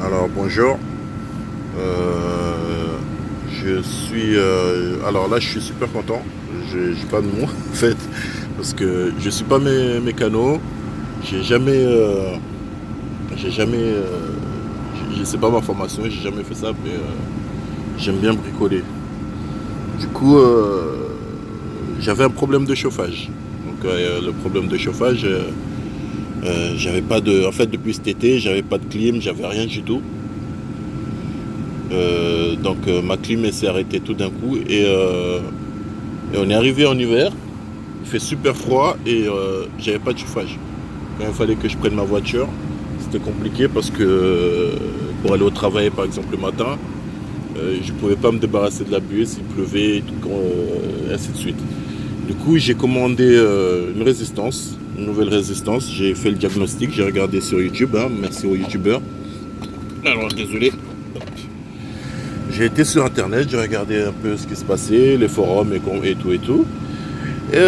Alors bonjour. Alors là je suis super content. J'ai pas de mots en fait parce que je suis pas mécano. J'ai jamais j'ai jamais je sais pas ma formation, j'ai jamais fait ça mais j'aime bien bricoler. Du coup j'avais un problème de chauffage. Donc le problème de chauffage j'avais pas de en fait depuis cet été, j'avais pas de clim, j'avais rien du tout. Donc ma clim s'est arrêtée tout d'un coup et on est arrivé en hiver, il fait super froid et j'avais pas de chauffage. Quand il fallait que je prenne ma voiture, c'était compliqué parce que pour aller au travail par exemple le matin, je pouvais pas me débarrasser de la buée s'il pleuvait et tout, ainsi de suite. Du coup j'ai commandé une nouvelle résistance, j'ai fait le diagnostic, j'ai regardé sur YouTube, hein, merci aux youtubeurs. Alors désolé. J'ai été sur internet, j'ai regardé un peu ce qui se passait, les forums et tout et tout. Et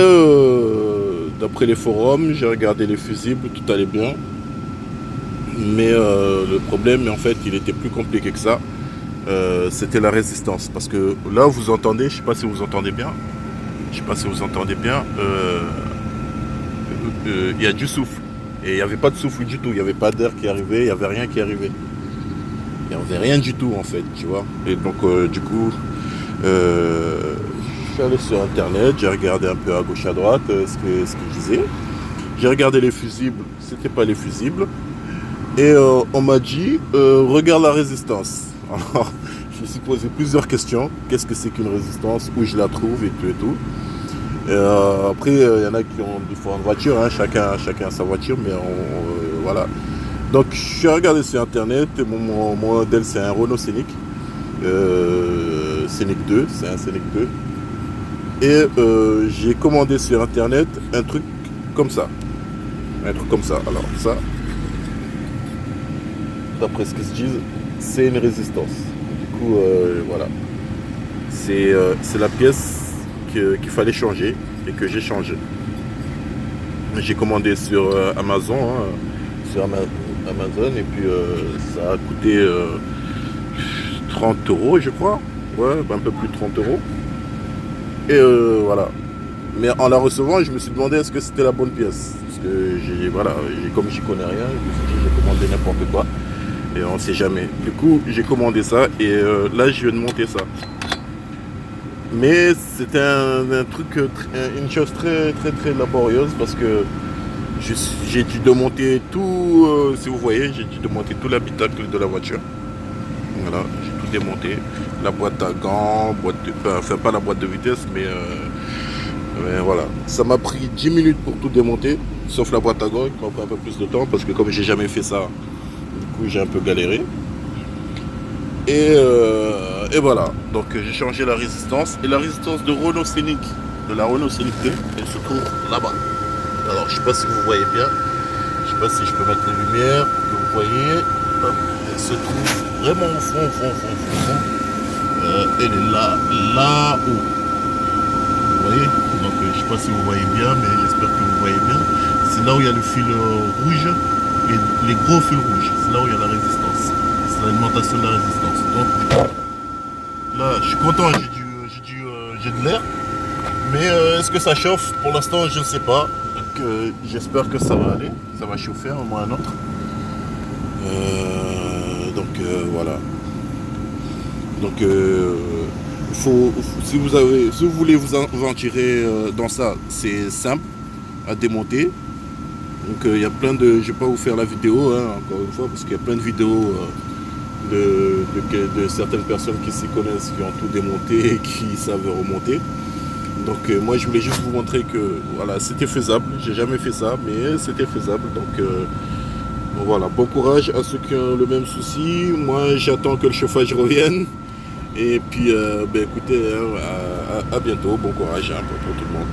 d'après les forums, j'ai regardé les fusibles, tout allait bien. Mais le problème, en fait, il était plus compliqué que ça. C'était la résistance. Parce que là, vous entendez, je ne sais pas si vous entendez bien. Je sais pas si vous entendez bien. Il y a du souffle. Et il n'y avait pas de souffle du tout. Il n'y avait pas d'air qui arrivait, il n'y avait rien qui arrivait. Il n'y avait rien du tout en fait, tu vois. Et donc du coup, je suis allé sur internet, j'ai regardé un peu à gauche à droite ce qu'ils disaient. J'ai regardé les fusibles, c'était pas les fusibles. Et on m'a dit, regarde la résistance. Alors, je me suis posé plusieurs questions. Qu'est-ce que c'est qu'une résistance? Où je la trouve et tout et tout. Et, après, il y en a qui ont différentes voitures, hein, chacun a sa voiture, mais voilà. Donc je suis regardé sur internet, mon modèle c'est un Renault Scénic, Scénic 2, c'est un Scénic 2. Et j'ai commandé sur internet un truc comme ça. Un truc comme ça. Alors ça, d'après ce qu'ils se disent, c'est une résistance. Du coup, voilà. C'est la pièce qu'il fallait changer et que j'ai changé. J'ai commandé sur Amazon, hein, sur Amazon et puis ça a coûté 30 euros je crois, ouais, un peu plus de 30 euros. Et voilà. Mais en la recevant, je me suis demandé est-ce que c'était la bonne pièce. Parce que voilà, comme j'y connais rien, je me suis dit j'ai commandé n'importe quoi. Et on sait jamais. Du coup, j'ai commandé ça et là je viens de monter ça. Mais c'était un truc, une chose très très très laborieuse parce que j'ai dû démonter tout, si vous voyez, j'ai dû démonter tout l'habitacle de la voiture. Voilà, j'ai tout démonté. La boîte à gants, enfin pas la boîte de vitesse, mais voilà. Ça m'a pris 10 minutes pour tout démonter, sauf la boîte à gants qui m'a pris un peu plus de temps parce que comme j'ai jamais fait ça, du coup j'ai un peu galéré. Et voilà, donc j'ai changé la résistance. Et la résistance de Renault Scénic, de la Renault Scénic 2, elle se trouve là-bas. Alors je sais pas si vous voyez bien, je sais pas si je peux mettre les lumières pour que vous voyez. Hop, elle se trouve vraiment au fond, au fond. Elle est là-haut. Vous voyez? Donc je sais pas si vous voyez bien, mais j'espère que vous voyez bien. C'est là où il y a le fil rouge, les gros fils rouges. C'est là où il y a la résistance. C'est l'alimentation de la résistance. Donc là, je suis content, j'ai de l'air. Mais est-ce que ça chauffe? Pour l'instant, je ne sais pas. Donc j'espère que ça va aller. Ça va chauffer un moment ou un autre. Donc voilà. Donc si vous voulez vous en tirer dans ça, c'est simple à démonter. Donc il y a plein de, je vais pas vous faire la vidéo, hein, encore une fois, parce qu'il y a plein de vidéos de certaines personnes qui s'y connaissent, qui ont tout démonté et qui savent remonter. Donc moi je voulais juste vous montrer que voilà, c'était faisable. J'ai jamais fait ça, mais c'était faisable. Donc voilà, bon courage à ceux qui ont le même souci. Moi j'attends que le chauffage revienne. Et puis écoutez, hein, à bientôt. Bon courage, hein, pour tout le monde.